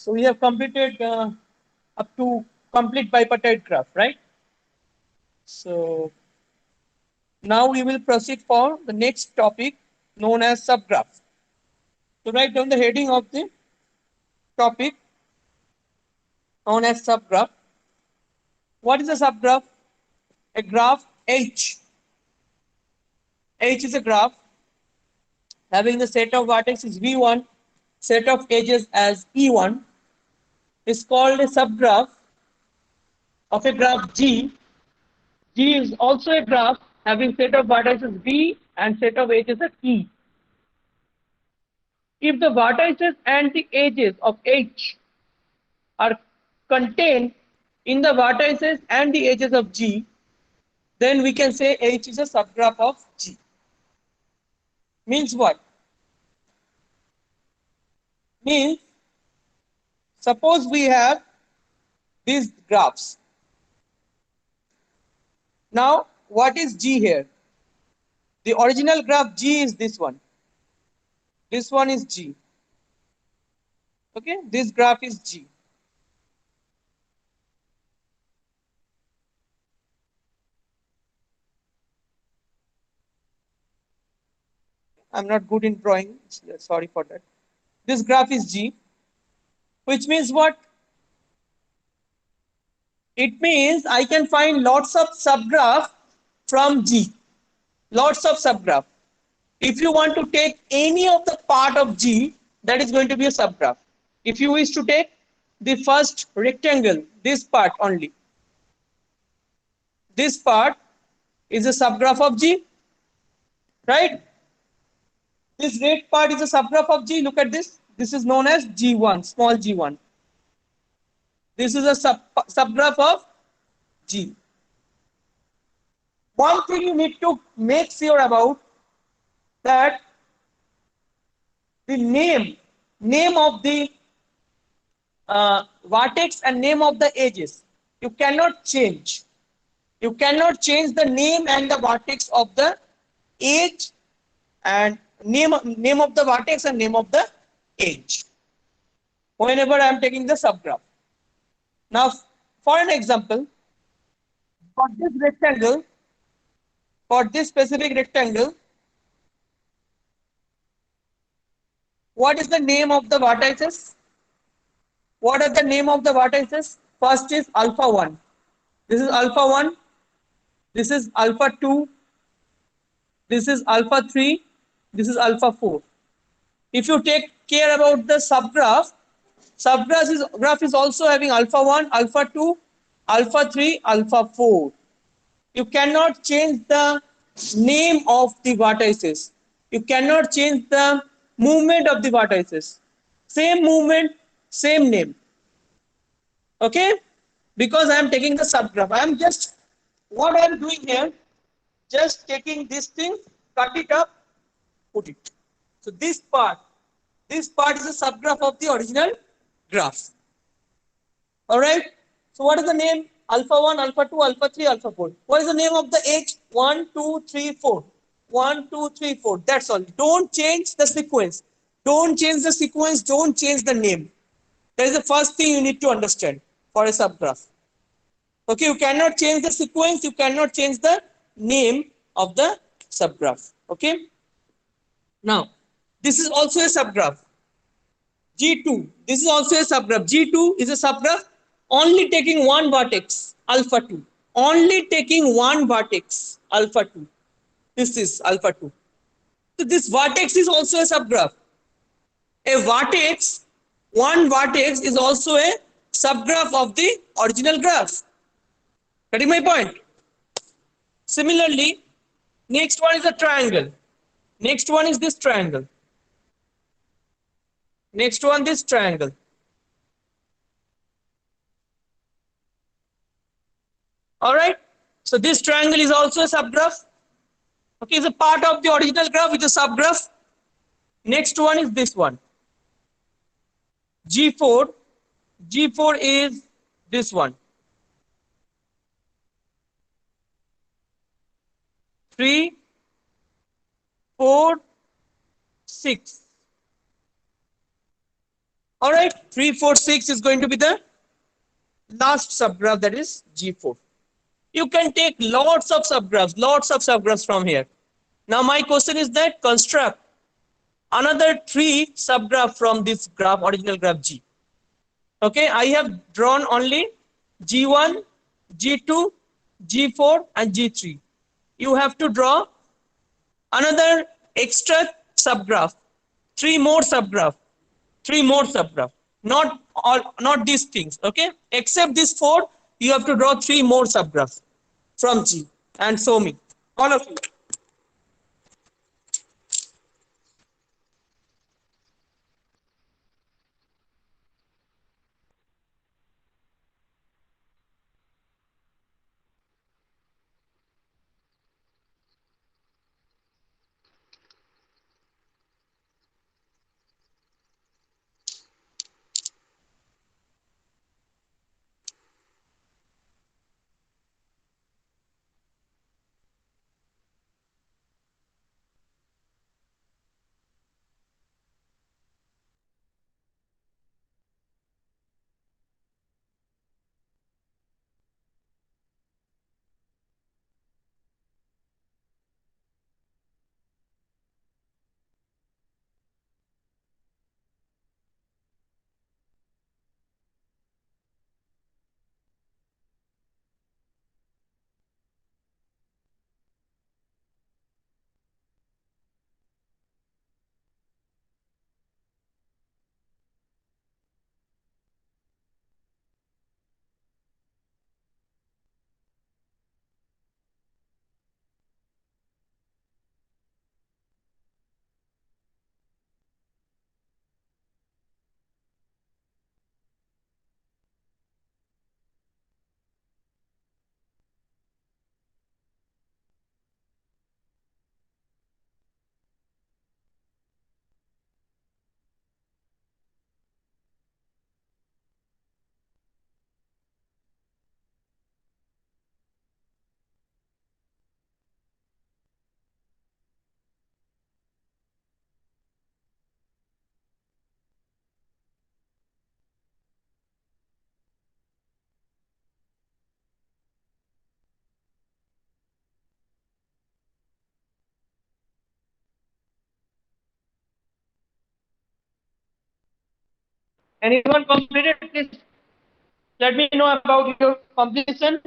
So we have completed up to complete bipartite graph, right? So now we will proceed for the next topic known as subgraph. So write down the heading of the topic known as subgraph. What is a subgraph? A graph H. H is a graph having the set of vertices V1, set of edges as E1 is called a subgraph of a graph G. G is also a graph having set of vertices V and set of edges as E. If the vertices and the edges of H are contained in the vertices and the edges of G, then we can say H is a subgraph of G. Means what? Means suppose we have these graphs. Now, what is G here? The original graph G is this one. This one is G. Okay, this graph is G. I'm not good in drawing. Sorry for that. This graph is G, which means what? It means I can find lots of subgraph from G. Lots of subgraph. If you want to take any of the part of G, that is going to be a subgraph. If you wish to take the first rectangle, this part only, this part is a subgraph of G, right? This red part is a subgraph of G. Look at this. This is known as G1, small g1. This is a subgraph of G. One thing you need to make sure about that the name of the vertex and name of the edges, you cannot change. You cannot change the name and the vertex of the edge and name of the vertex and name of the edge whenever I am taking the subgraph. Now, for an example, for this rectangle, for this specific rectangle, what is the name of the vertices? What are the name of the vertices? First is alpha 1. This is alpha 1. This is alpha 2. This is alpha 3. This is alpha 4. If you take care about the graph is also having alpha 1, alpha 2, alpha 3, alpha 4. You cannot change the name of the vertices. You cannot change the movement of the vertices. Same movement, same name. Okay? Because I am taking the subgraph. I am just, what I am doing here, just taking this thing, cut it up, put it. So this part is a subgraph of the original graph. All right. So what is the name? Alpha 1, alpha 2, alpha 3, alpha 4. What is the name of the edge? 1, 2, 3, 4. 1, 2, 3, 4. That's all. Don't change the sequence. Don't change the sequence. Don't change the name. That is the first thing you need to understand for a subgraph. Okay, you cannot change the sequence. You cannot change the name of the subgraph. Okay. Now, this is also a subgraph. G2. This is also a subgraph. G2 is a subgraph only taking one vertex, alpha 2. Only taking one vertex, alpha 2. This is alpha 2. So this vertex is also a subgraph. A vertex, one vertex is also a subgraph of the original graph. Getting my point? Similarly, next one is a triangle. Next one is this triangle. Next one, this triangle. All right. So this triangle is also a subgraph. Okay, it's a part of the original graph, it's a subgraph. Next one is this one. G4. G4 is this one. 3, 4, 6. All right, 3, 4, 6 is going to be the last subgraph, that is G4. You can take lots of subgraphs from here. Now my question is that construct another 3 subgraph from this graph, original graph G. Okay, I have drawn only G1, G2, G4 and G3. You have to draw another extra subgraph, 3 more subgraph, 3 more subgraph. Not all, not these things. Okay, except these 4, you have to draw 3 more subgraphs from G and show me, all of you. Anyone completed? Please let me know about your completion.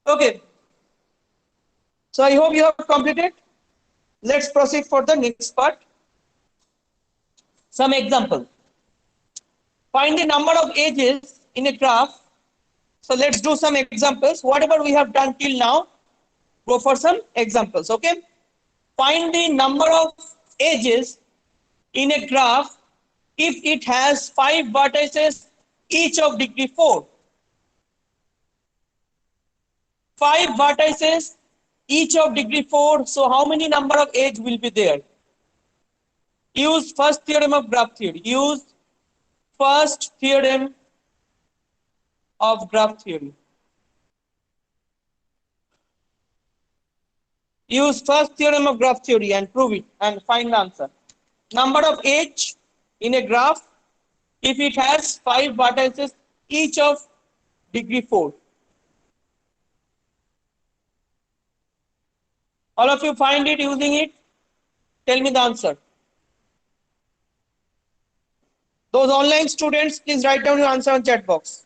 Okay, so I hope you have completed. Let's proceed for the next part. Some example. Find the number of edges in a graph. So let's do some examples. Whatever we have done till now, go for some examples. Okay. Find the number of edges in a graph if it has 5 vertices each of degree 4. 5 vertices each of degree 4. So how many number of edge will be there? Use first theorem of graph theory. Use first theorem of graph theory. Use first theorem of graph theory and prove it and find the answer. Number of edge in a graph if it has 5 vertices each of degree 4. All of you find it using it. Tell me the answer. Those online students, please write down your answer on chat box.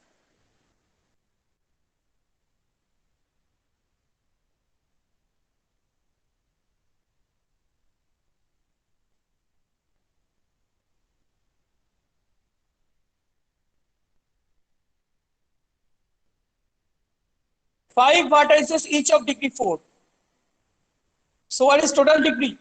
Five vertices each of degree 4. So what is total degree?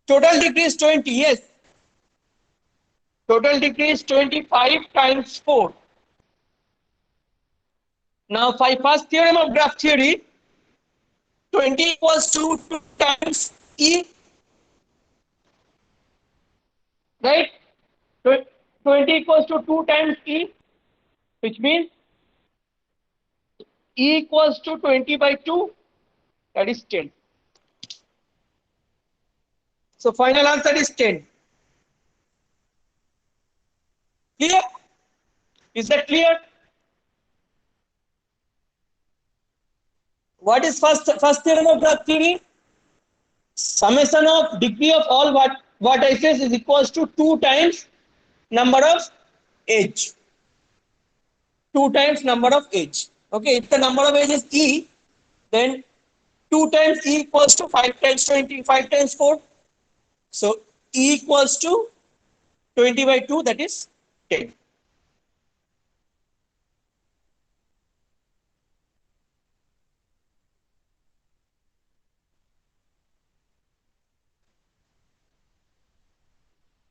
Total degree is 20. Yes. Total degree is 25 times 4. Now, by first theorem of graph theory, 20 equals to 2 times E, right? 20 equals to 2 times E, which means E equals to 20 by 2, that is 10. So, final answer is 10. Clear? Is that clear? What is first theorem of graph theory? Summation of degree of all vertices is equals to 2 times number of edge. 2 times number of edge. Okay, if the number of edge is E, then 2 times E equals to 5 times 20, 5 times 4. So E equals to 20 by 2, that is 10.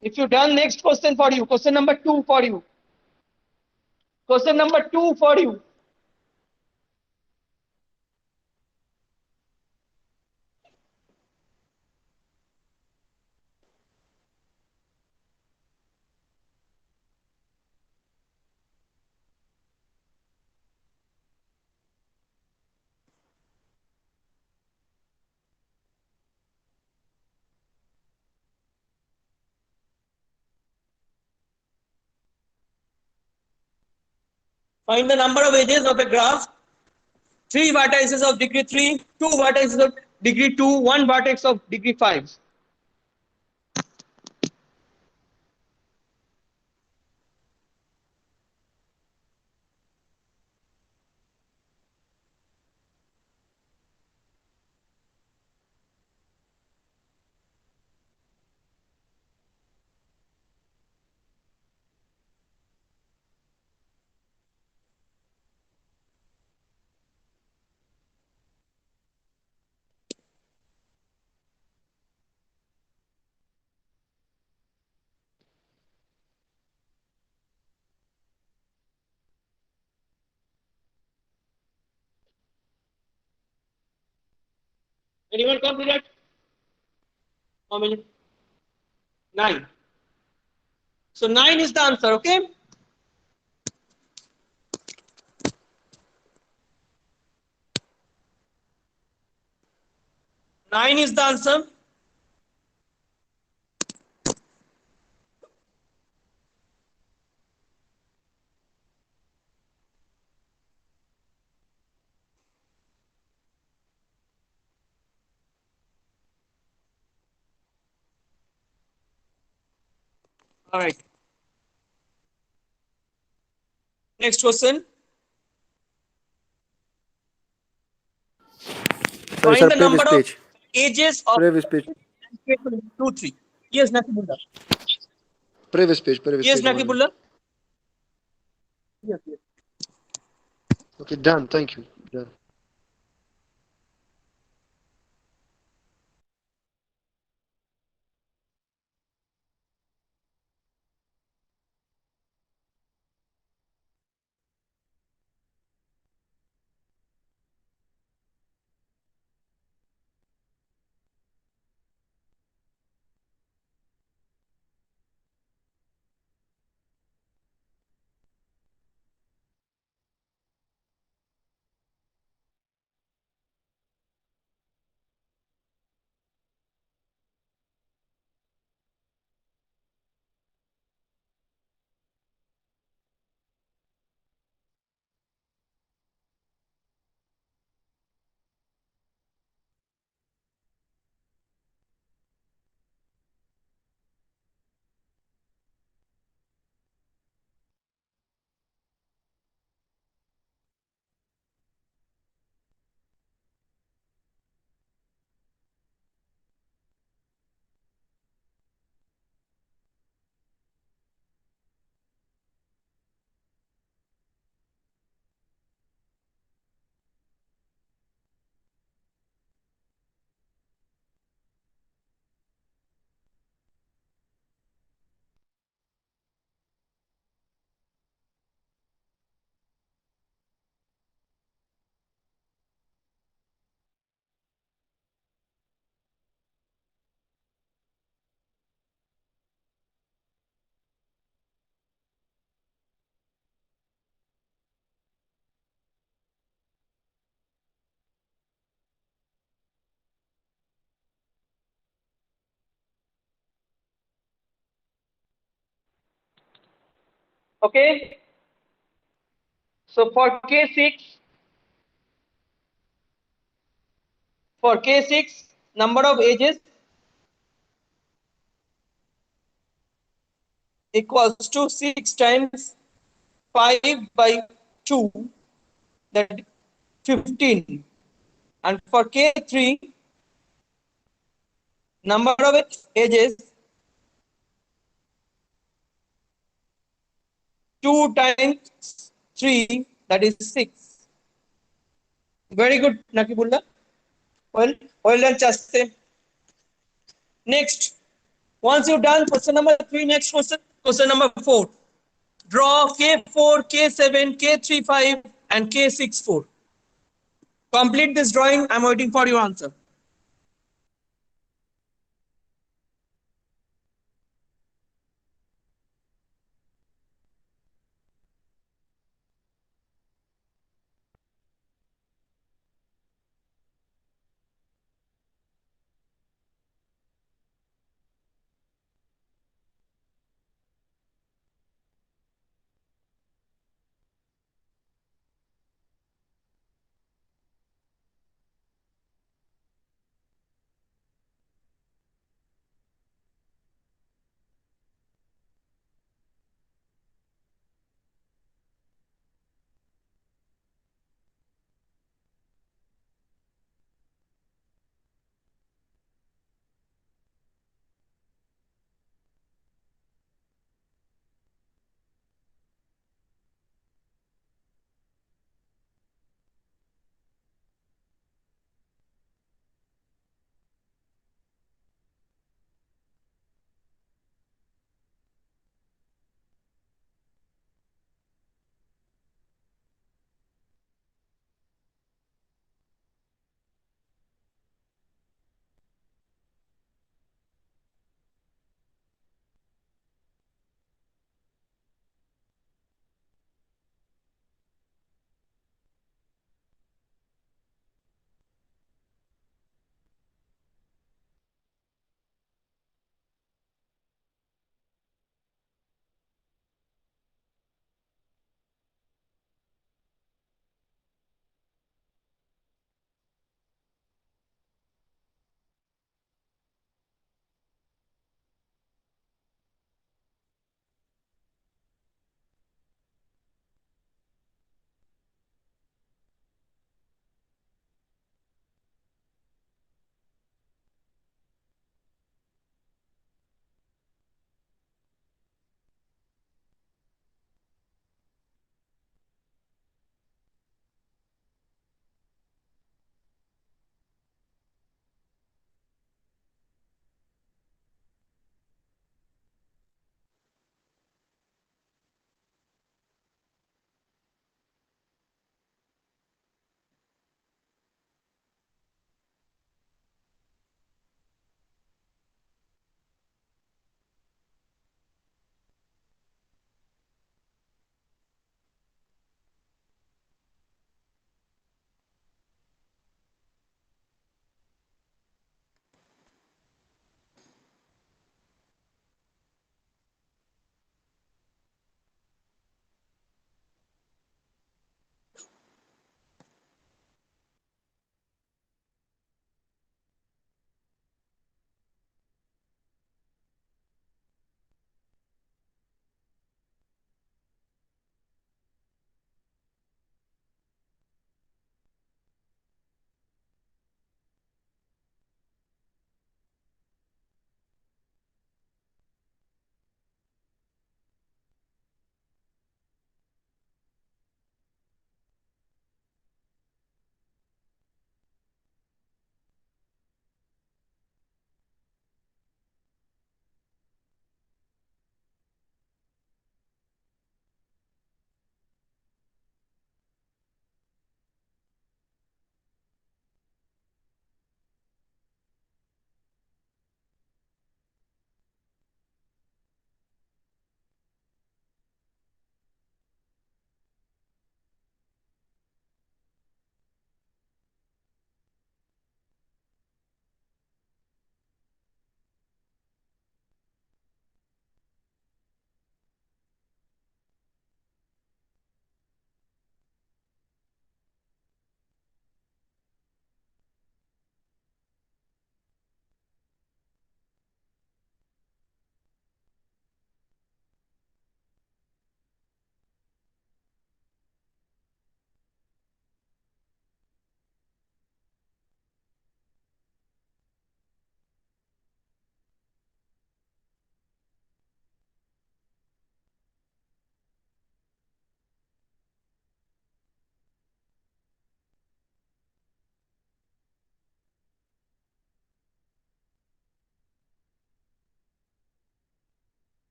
If you done, next question for you, question number 2 for you. Question number 2 for you. Find the number of edges of a graph. 3 vertices of degree 3, 2 vertices of degree 2, 1 vertex of degree 5. Anyone come to that? How many? 9. So 9 is the answer, okay? Nine is the answer. All right. Next question. Sorry, Find sir. the number Previous of page. edges of Previous page. 2, 3. Yes, Nakibullah. Previous page. Previous Yes, page. One. Nakibullah. Yes, yes. Okay, done. Thank you. Done. Okay. So for K6, number of ages equals to 6 times 5 by 2, that 15. And for K3, number of ages 2 times 3, that is 6. Very good, Nakibullah. Well, well done, Chaste. Next, once you've done question number 3, next question number 4. Draw K4, K7, K35, and K64. Complete this drawing. I'm waiting for your answer.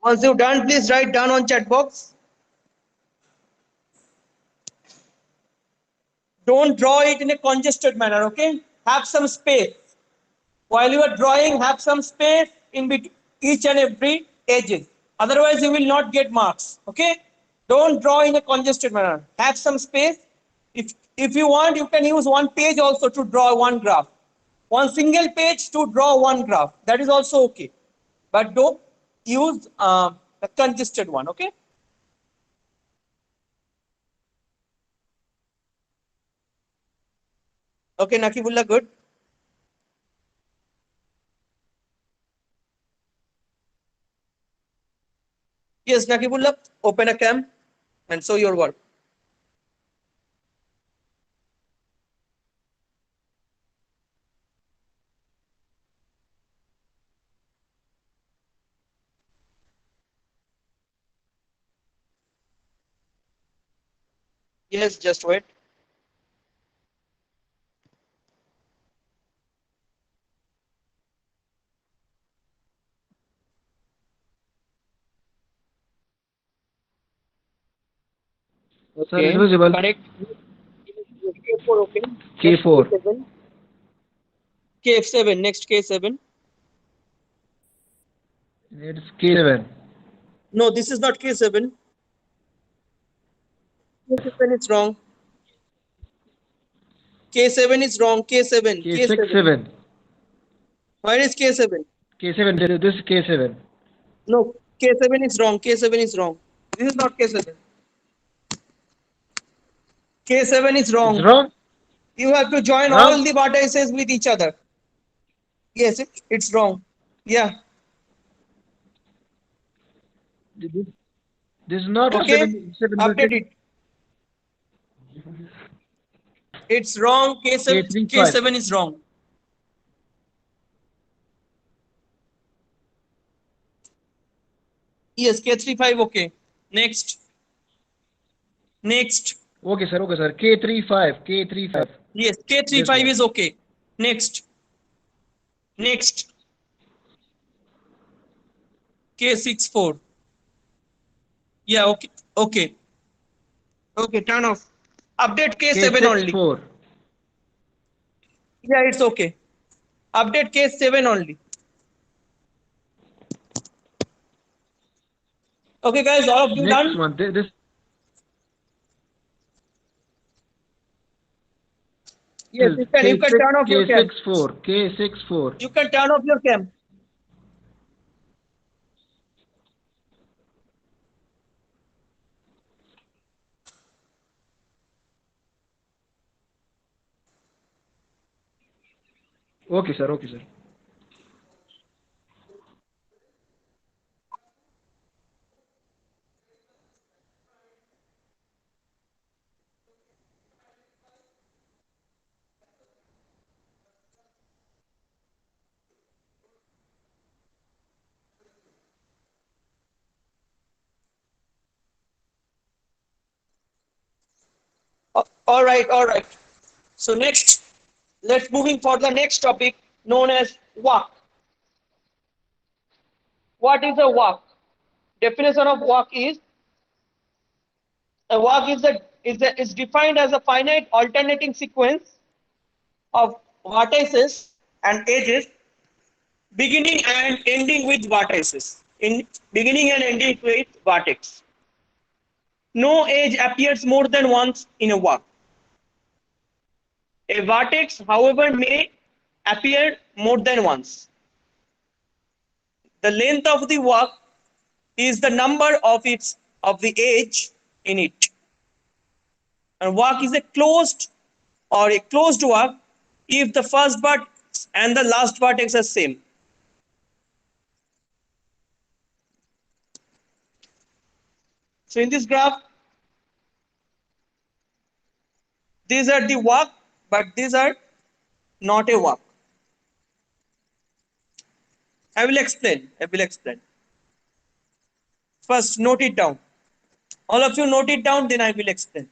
Once you've done, please write down on chat box. Don't draw it in a congested manner, okay? Have some space. While you are drawing, have some space in between each and every edges. Otherwise, you will not get marks, okay? Don't draw in a congested manner. Have some space. If you want, you can use one page also to draw one graph. One single page to draw one graph. That is also okay. But don't use a congested one, okay? Okay, Nakibullah, good. Yes, Nakibullah, open a cam and show your work. Yes, just wait. Sir, is Okay, visible. correct. K4, okay. Next K4. K7. K7, next K7. It's K7. No, this is not K7. K7 is wrong. K7 is wrong. K7. K6, K7. 7. Where is K7? K7. This is K7. No, K7 is wrong. K7 is wrong. This is not K7. K7 is It's wrong. wrong. You have to join all Wrong. the vertices with each other. Yes, it's wrong. Yeah. This is not a Okay. 7 Update vertex. it. It's wrong. K7, K3, 5. K7 is wrong. Yes, K35. Okay. Next. Next. Okay, sir. Okay, sir. K3, 5. K3, 5. Yes, This K35 one. is okay. Next. Next. K64. Yeah, okay. Okay. Okay, turn off. Update K7 K6, only. 4. Yeah, it's okay. Update K7 only. Okay, guys, all of you Next done? one. This Yes, is you can K6, turn off your cam. K6, 4. K6, 4. You can turn off your cam. Okay, sir. Okay, sir. All right, all right. So next, let's moving for the next topic known as walk. What is a walk? Definition of walk is a walk is defined as a finite alternating sequence of vertices and edges beginning and ending with vertices. In beginning and ending with vertex. No edge appears more than once in a walk. A vertex, however, may appear more than once. The length of the walk is the number of the edge in it. And walk is a closed walk if the first vertex and the last vertex are same. So in this graph, these are the walk, but these are not a walk. I will explain. I will explain. First, note it down. All of you note it down, then I will explain.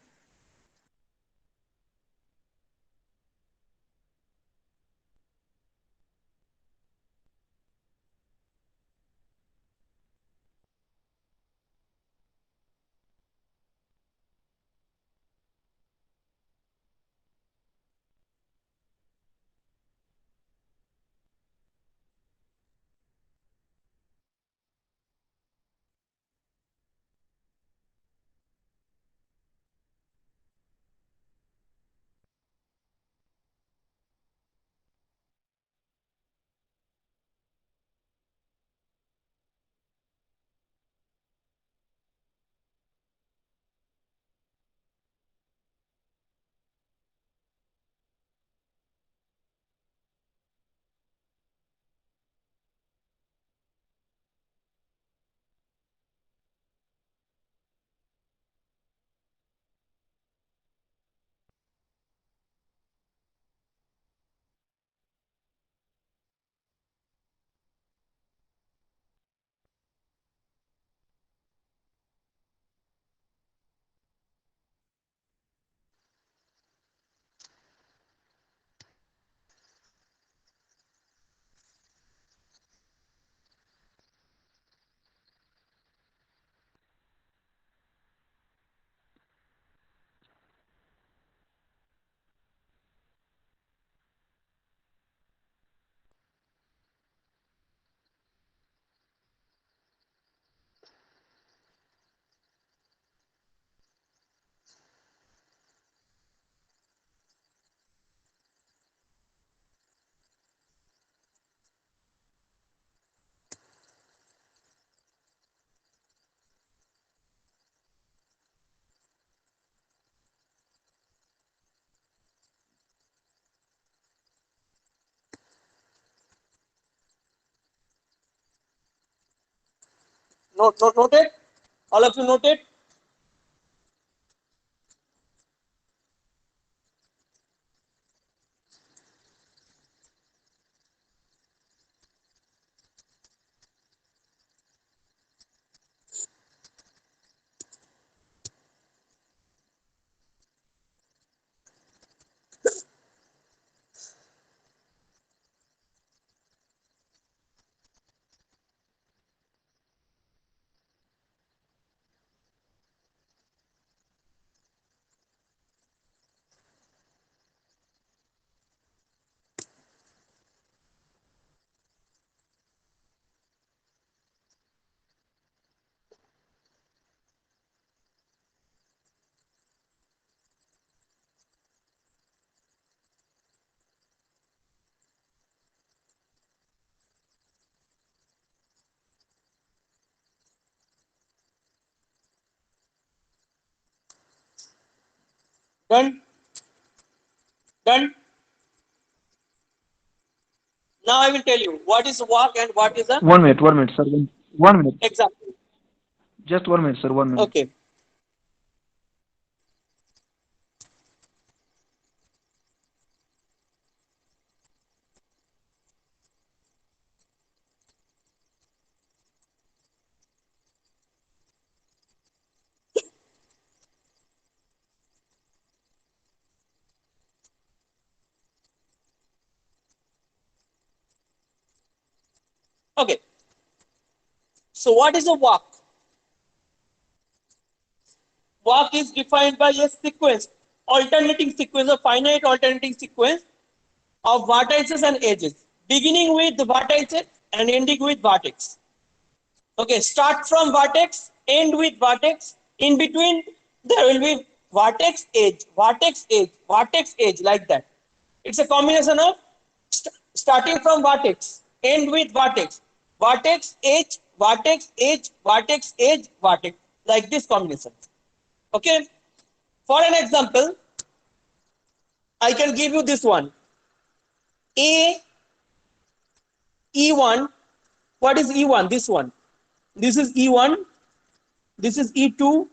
Noted? All of you noted? Done? Done? Now I will tell you what is walk and what is a 1 minute, sir. 1 minute. example. Just 1 minute, sir. 1 minute. Okay. Okay. So what is a walk? Walk is defined by a sequence, alternating sequence, a finite alternating sequence of vertices and edges, beginning with the vertices and ending with vertex. Okay, start from vertex, end with vertex. In between, there will be vertex, edge, vertex, edge, like that. It's a combination of starting from vertex, end with vertex, vertex, edge, vertex, edge, vertex, edge, vertex, like this combination. Okay, for an example, I can give you this one. A E1. What is E1? This one. This is E1. This is E2.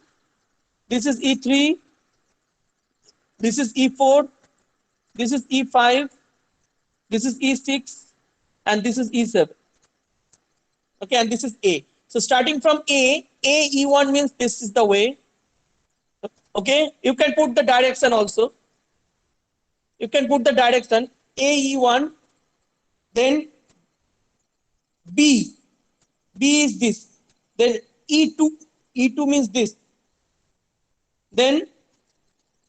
This is E3. This is E4. This is E5. This is E6. And this is E7. Okay, and this is A. So starting from A E1 means this is the way. Okay, you can put the direction also. You can put the direction A E1. Then B. B is this. Then E2. E2 means this. Then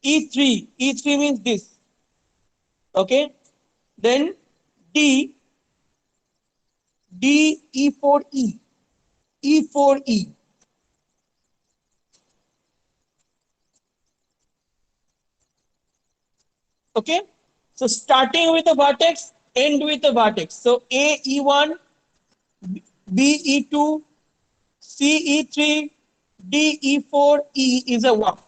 E3. E3 means this. Okay. Then D. D E4E. E4E. Okay. So starting with the vertex, end with the vertex. So A E1, B E2, C E3, D E4, E is a walk.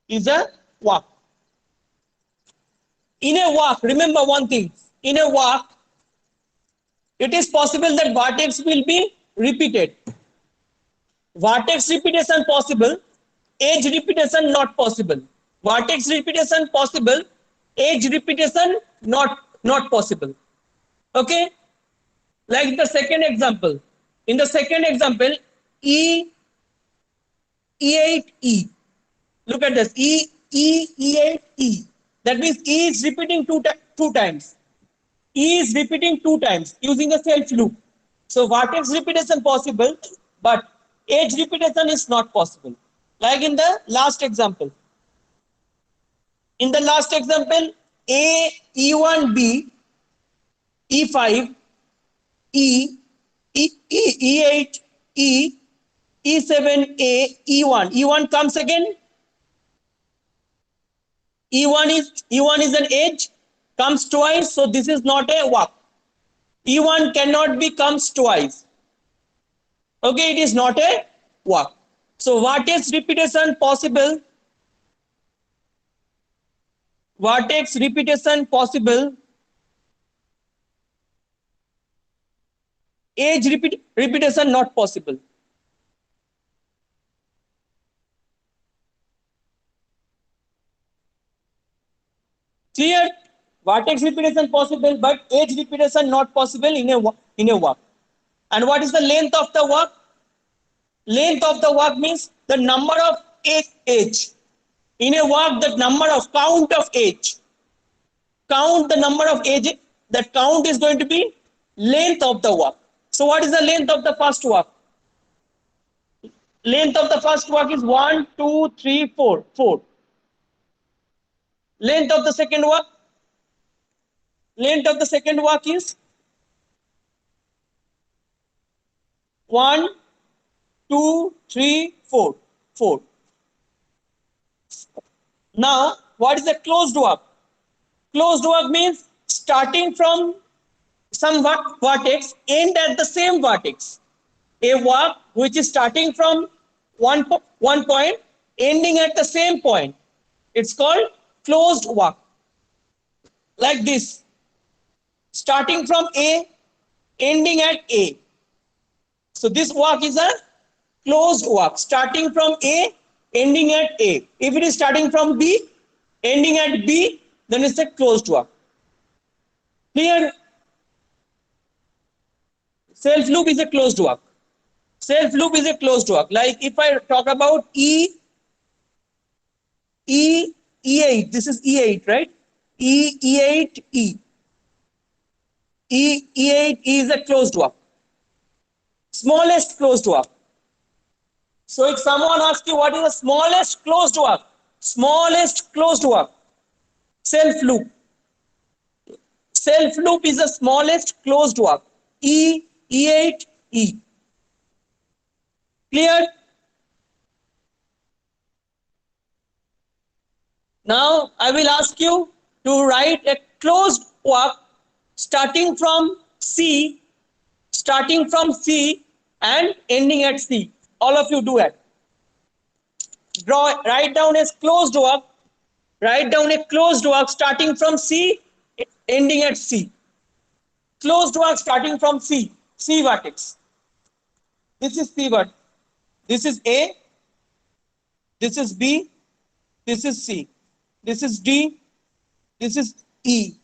Is a walk. In a walk, remember one thing. In a walk, it is possible that vertex will be repeated. Vertex repetition possible, edge repetition not possible. Vertex repetition possible, edge repetition not possible. Okay, like the second example. In the second example, E8E. Look at this. E8E. That means E is repeating two times. E is repeating two times using a self loop. So vertex repetition possible, but edge repetition is not possible. Like in the last example. In the last example, A, E1B, E5, E, E8, E, E7A, E1. E1 comes again. E1 is an edge, comes twice, so this is not a walk. E1 cannot be comes twice. Okay, it is not a walk. So vertex repetition possible. Vertex repetition possible. Age repetition not possible. Clear? Vertex repetition possible, but age repetition not possible in a walk. And what is the length of the walk? Length of the walk means the number of age. In a walk, the number of count of age. Count the number of age. That count is going to be length of the walk. So what is the length of the first walk? Length of the first walk is 1, 2, 3, 4. 4. Length of the second walk? Length of the second walk is 1, 2, 3, 4. 4. Now, what is a closed walk? Closed walk means starting from some vertex, end at the same vertex. A walk which is starting from one point, ending at the same point. It's called closed walk. Like this. Starting from A, ending at A. So this walk is a closed walk. Starting from A, ending at A. If it is starting from B, ending at B, then it's a closed walk. Clear? Self loop is a closed walk. Self loop is a closed walk. Like if I talk about E8, this is E8, right? E8, E8 is a closed walk. Smallest closed walk. So if someone asks you what is the smallest closed walk? Smallest closed walk. Self loop. Self loop is the smallest closed walk. E8, E. Clear? Now I will ask you to write a closed walk starting from C, and ending at C. All of you do it. Write down a closed walk. Write down a closed walk starting from C, ending at C. Closed walk starting from C. C vertex. This is C vertex. This is A. This is B. This is C. This is D. This is E.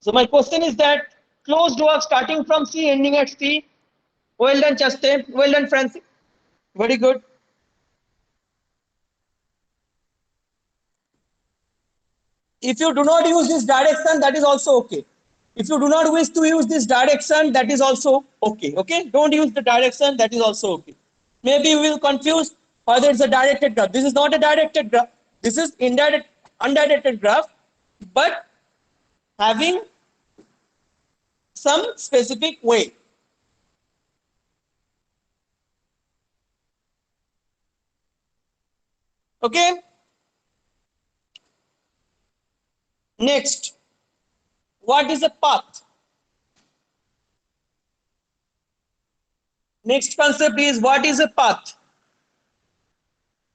So my question is that closed walk starting from C, ending at C. Well done, Chaste. Well done, Francis. Very good. If you do not use this direction, that is also okay. If you do not wish to use this direction, that is also okay. Okay, don't use the direction, that is also okay. Maybe you will confuse whether it's a directed graph. This is not a directed graph. This is undirected graph, but having some specific way. Okay. Next, what is a path? Next concept is what is a path?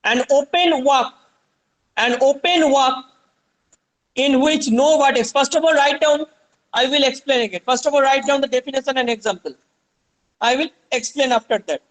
An open walk. An open walk in which no vertex. First of all, write down. I will explain again. First of all, write down the definition and example. I will explain after that.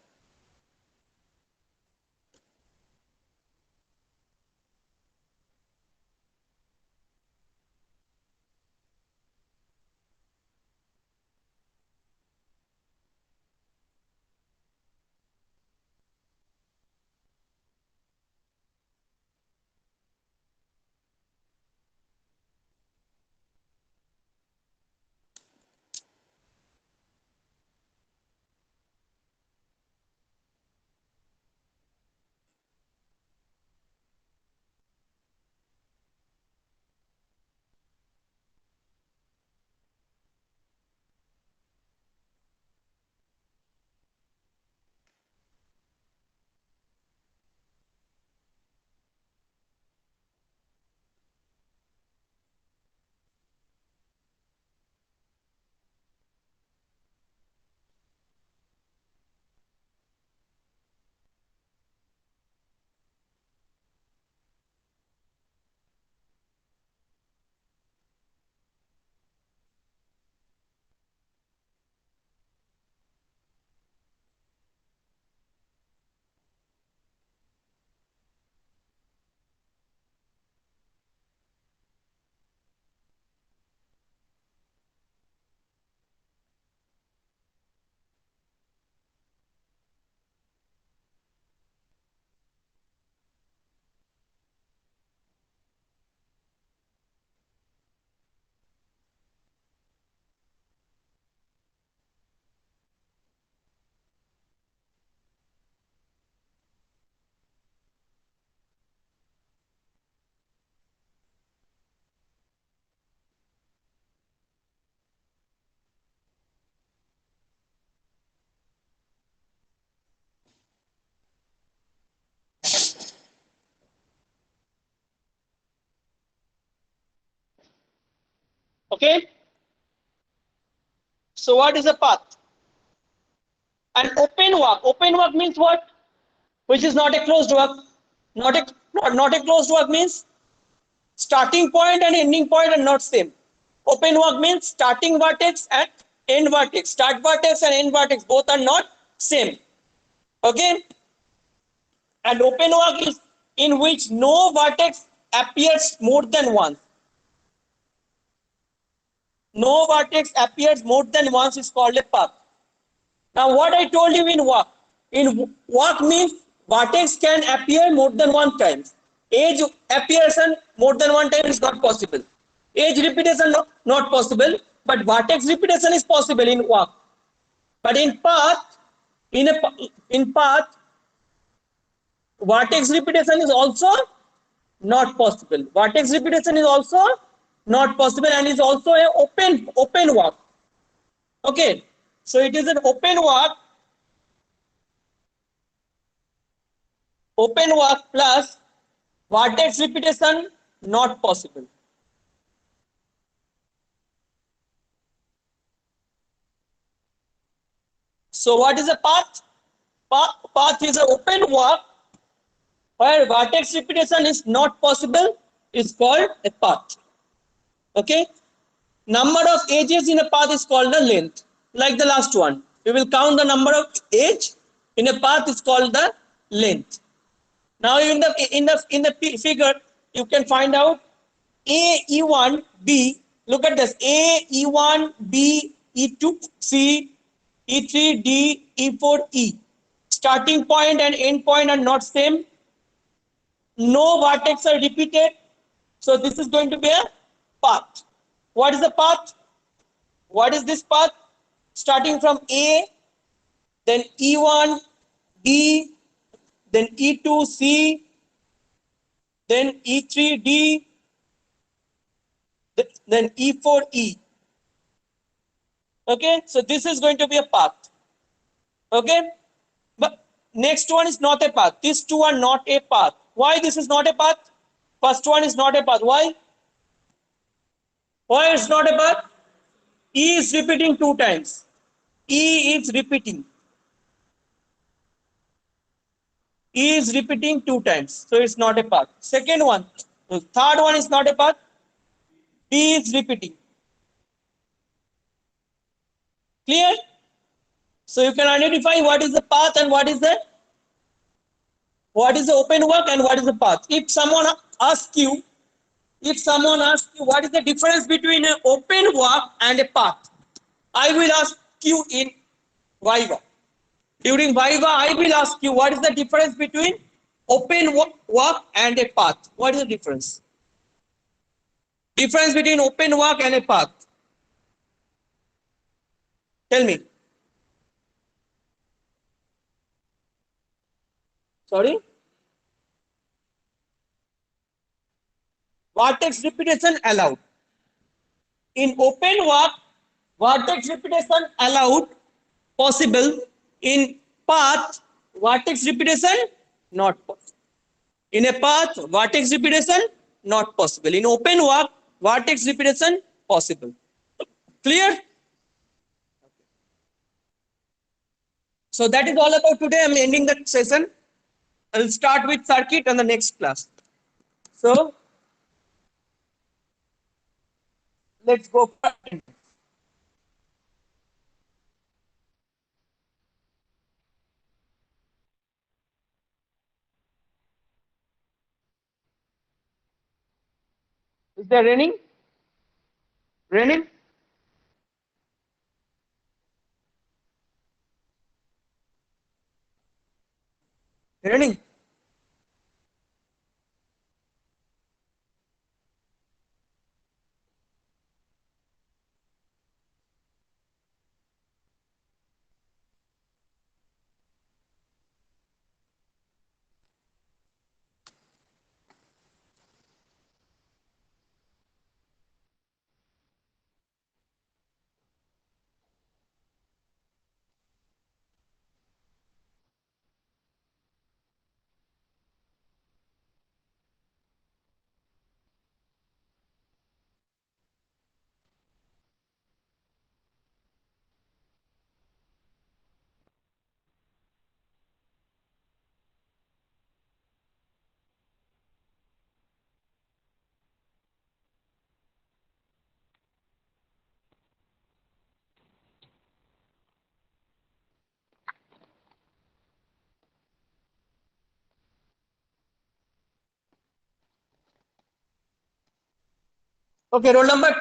Okay. So what is a path? An open walk. Open walk means what? Which is not a closed walk. Not a closed walk means starting point and ending point are not same. Open walk means starting vertex and end vertex. Start vertex and end vertex both are not same. Okay. And open walk is in which no vertex appears more than once. No vertex appears more than once is called a path. Now what I told you in walk means vertex can appear more than one time. Edge appearance more than one time is not possible. Edge repetition not possible, but vertex repetition is possible in walk. But in path, in path, vertex repetition is also not possible. Vertex repetition is also not possible and is also a open walk. Okay, so it is an open walk plus vertex repetition not possible. So what is a path? Path is an open walk where vertex repetition is not possible, is called a path. Okay. Number of edges in a path is called the length. Like the last one, we will count the number of edge in a path is called the length. Now in the figure you can find out A, E1, B. Look at this: A, E1, B, E2, C, E3, D, E4, E. Starting point and end point are not same. No vertex are repeated. So this is going to be a path. What is the path? What is this path? Starting from A, then E1, B, then E2, C, then E3, D, then E4, E. Okay, so this is going to be a path. Okay, but next one is not a path. These two are not a path. Why this is not a path? First one is not a path. Why? Why it's not a path? E is repeating two times. E is repeating. E is repeating two times. So it's not a path. Second one. The third one is not a path. D is repeating. Clear? So you can identify what is the path and what is the open work and what is the path. Asks you, if someone asks you what is the difference between an open work and a path, I will ask you in Viva. During Viva, I will ask you what is the difference between open work and a path. What is the difference? Difference between open work and a path. Tell me. Sorry? Vertex repetition allowed. In open work, vertex repetition allowed, possible. In path, vertex repetition not possible. In a path, vertex repetition not possible. In open work, vertex repetition possible. Clear? So that is all about today. I'm ending the session. I'll start with circuit on the next class. So let's go for attendance. Is there raining? Raining? Raining?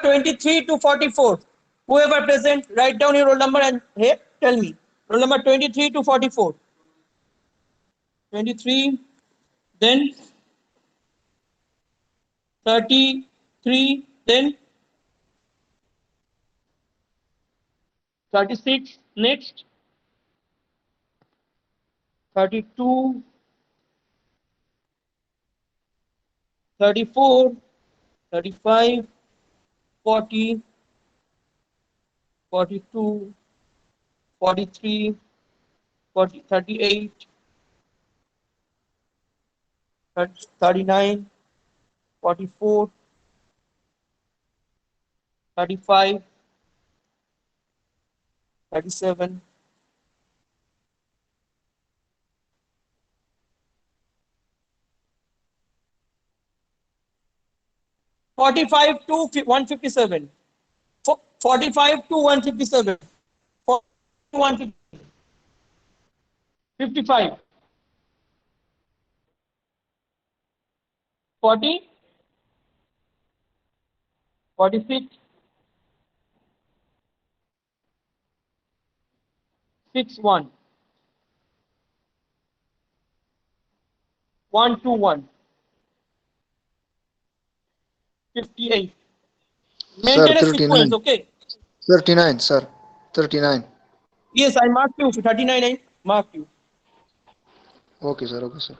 23 to 44. Whoever present, write down your roll number and here tell me. Roll number 23 to 44. 23, then 33, then 36, next 32, 34, 35, 40, 42, 43, 40, 38, 39, 44, 35, 37, 45 to 157. 45 to 157. 55, 40, 46, 61, 121, 58. Sir, Maintain a sequence, 39. okay? 39, sir. 39. Yes, I marked you. 39, I marked you. Okay, sir. Okay, sir.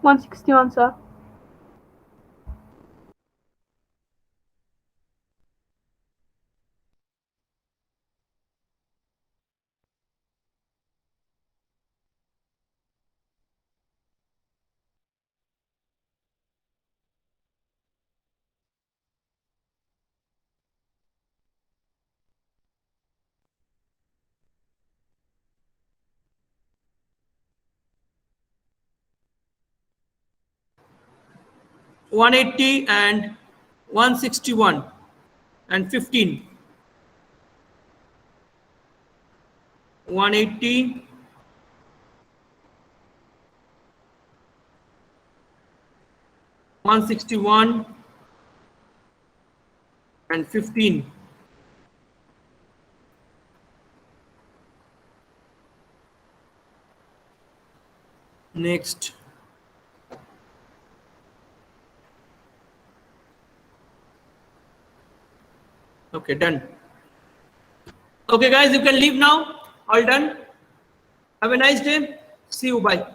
161, sir. One 80 and 161 and 15. 180 161 and 15. Next. Okay, done. Okay, guys, you can leave now. All done. Have a nice day. See you. Bye.